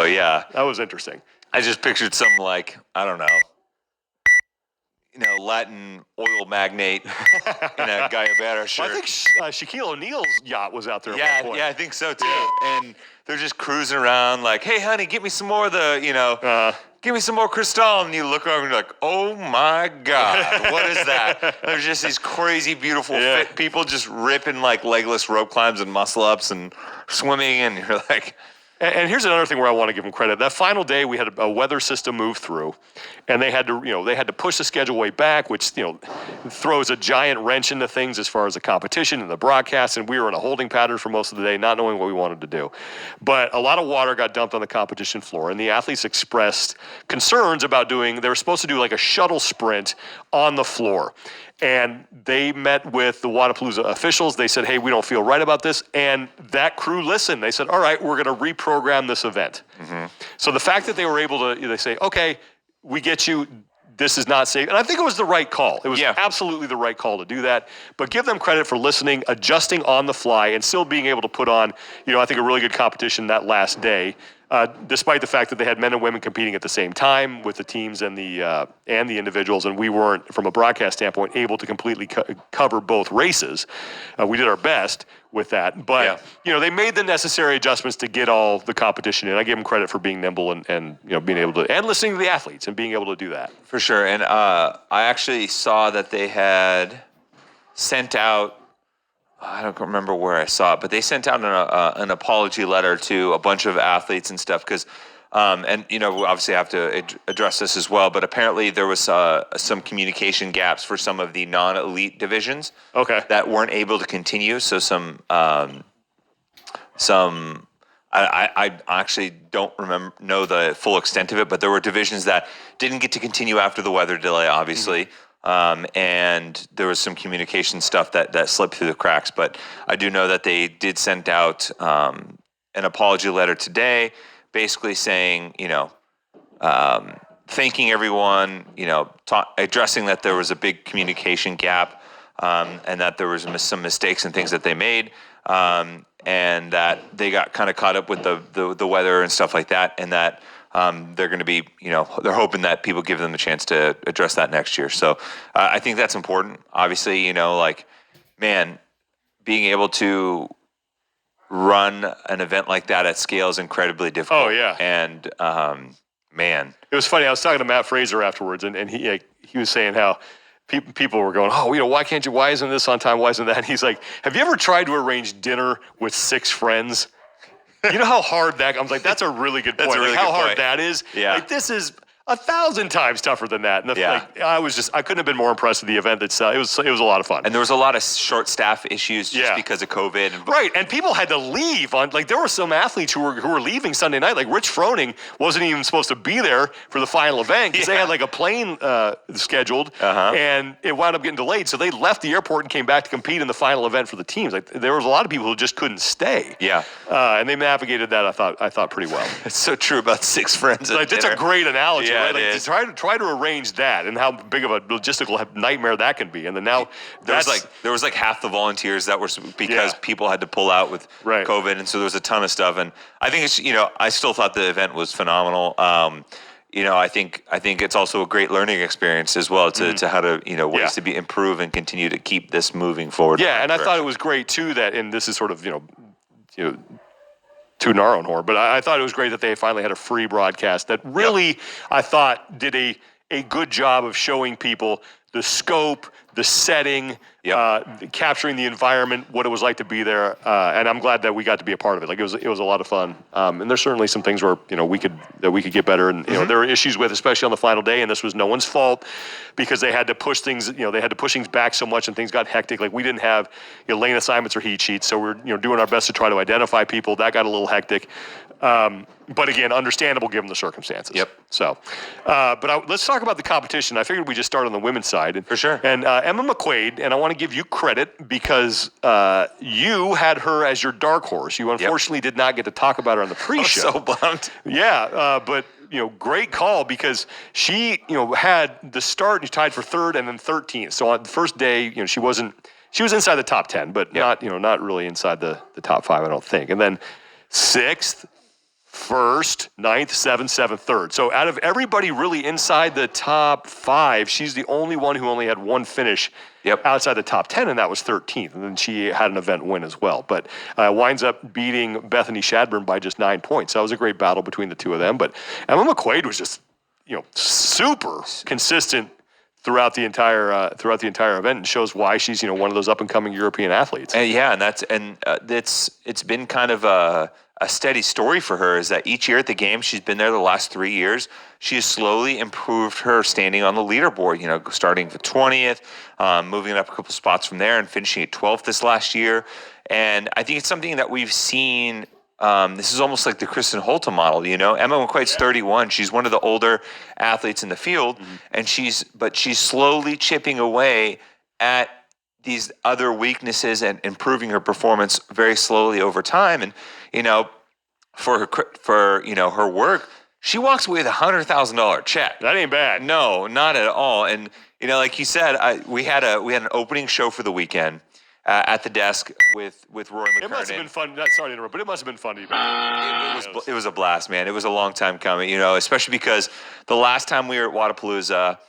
yeah. That was interesting. I just pictured some like, I don't know, Latin oil magnate in a Guyabera shirt. Well, I think Shaquille O'Neal's yacht was out there at one point. Yeah, I think so too. Yeah. And they're just cruising around like, hey, honey, get me some more of the, give me some more Cristal. And you look over and you're like, oh my God, what is that? There's just these crazy, beautiful, fit people just ripping like legless rope climbs and muscle ups and swimming. And you're like... And here's another thing where I want to give them credit. That final day, we had a weather system move through, and they had to push the schedule way back, which throws a giant wrench into things as far as the competition and the broadcast. And we were in a holding pattern for most of the day, not knowing what we wanted to do. But a lot of water got dumped on the competition floor, and the athletes expressed concerns about they were supposed to do like a shuttle sprint on the floor. And they met with the Wodapalooza officials. They said, hey, we don't feel right about this. And that crew listened. They said, all right, we're going to reprogram this event. Mm-hmm. So the fact that they were able to, they say, okay, we get you. This is not safe. And I think it was the right call. It was absolutely the right call to do that. But give them credit for listening, adjusting on the fly, and still being able to put on, I think a really good competition that last day. Despite the fact that they had men and women competing at the same time with the teams and the individuals, and we weren't, from a broadcast standpoint, able to completely cover both races. We did our best with that, but they made the necessary adjustments to get all the competition in. I give them credit for being nimble and being able to, and listening to the athletes and being able to do that. For sure, and I actually saw that they had sent out. I don't remember where I saw it, but they sent out an apology letter to a bunch of athletes and stuff because, we obviously have to address this as well, but apparently there was some communication gaps for some of the non-elite divisions that weren't able to continue. So I actually don't know the full extent of it, but there were divisions that didn't get to continue after the weather delay, obviously. Mm-hmm. And there was some communication stuff that slipped through the cracks. But I do know that they did send out an apology letter today, basically saying, thanking everyone, addressing that there was a big communication gap, and that there was some mistakes and things that they made, and that they got kind of caught up with the weather and stuff like that, and that they're going to be, they're hoping that people give them a chance to address that next year. So I think that's important. Obviously, being able to run an event like that at scale is incredibly difficult. Oh, yeah. And, it was funny. I was talking to Matt Fraser afterwards, and he was saying how people were going, why isn't this on time? Why isn't that? And he's like, have you ever tried to arrange dinner with 6 friends? You know how hard that? I was like, that's a really good point. How hard that is. Yeah. Like, this is 1,000 times tougher than that. And I couldn't have been more impressed with the event itself. It was a lot of fun. And there was a lot of short staff issues just because of COVID. Right. And people had to leave there were some athletes who were leaving Sunday night. Like Rich Froning wasn't even supposed to be there for the final event because they had like a plane scheduled and it wound up getting delayed. So they left the airport and came back to compete in the final event for the teams. Like there was a lot of people who just couldn't stay. Yeah. And they navigated that, I thought pretty well. It's so true about 6 friends. That's a great analogy. Yeah, right? Like, try to arrange that and how big of a logistical nightmare that can be. And then now there was like half the volunteers that were because people had to pull out with COVID, and so there was a ton of stuff. And I think it's I still thought the event was phenomenal. I think it's also a great learning experience as well to how to ways to improve and continue to keep this moving forward. Yeah, and I thought it was great too that, and this is sort of tooting our own horn, but I thought it was great that they finally had a free broadcast that really, I thought, did a good job of showing people the scope, the setting, capturing the environment, what it was like to be there, and I'm glad that we got to be a part of it. Like it was a lot of fun, and there's certainly some things where we could get better, and there were issues with, especially on the final day, and this was no one's fault because they had to push things. They had to push things back so much, and things got hectic. Like we didn't have lane assignments or heat sheets, so we're doing our best to try to identify people. That got a little hectic. But again, understandable given the circumstances. Yep. So, let's talk about the competition. I figured we just start on the women's side. For sure. And Emma McQuaid, and I want to give you credit because you had her as your dark horse. You unfortunately did not get to talk about her on the pre-show. I'm so bummed. Yeah, but great call because she had the start and tied for 3rd and then 13th. So on the first day, she was inside the top 10, but not really inside the top 5, I don't think. And then 6th. first, ninth, seventh, seventh, third. So out of everybody really inside the top 5, she's the only one who only had one finish outside the top 10, and that was 13th. And then she had an event win as well. But winds up beating Bethany Shadburn by just 9 points. That was a great battle between the two of them. But Emma McQuaid was just, super consistent throughout the entire event, and shows why she's one of those up and coming European athletes. And it's been kind of a steady story for her, is that each year at the game, she's been there the last 3 years, she has slowly improved her standing on the leaderboard, starting at 20th, moving up a couple spots from there and finishing at 12th this last year. And I think it's something that we've seen. This is almost like the Kristen Holta model, Emma McQuaid's 31. She's one of the older athletes in the field, and she's slowly chipping away at these other weaknesses and improving her performance very slowly over time. And for her work, she walks away with $100,000 check. That ain't bad. No, not at all. And like you said, we had an opening show for the weekend at the desk with Rory McKernan. It must have been fun. Sorry to interrupt, but it must have been fun to you. It was a blast, man. It was a long time coming, especially because the last time we were at Wadapalooza,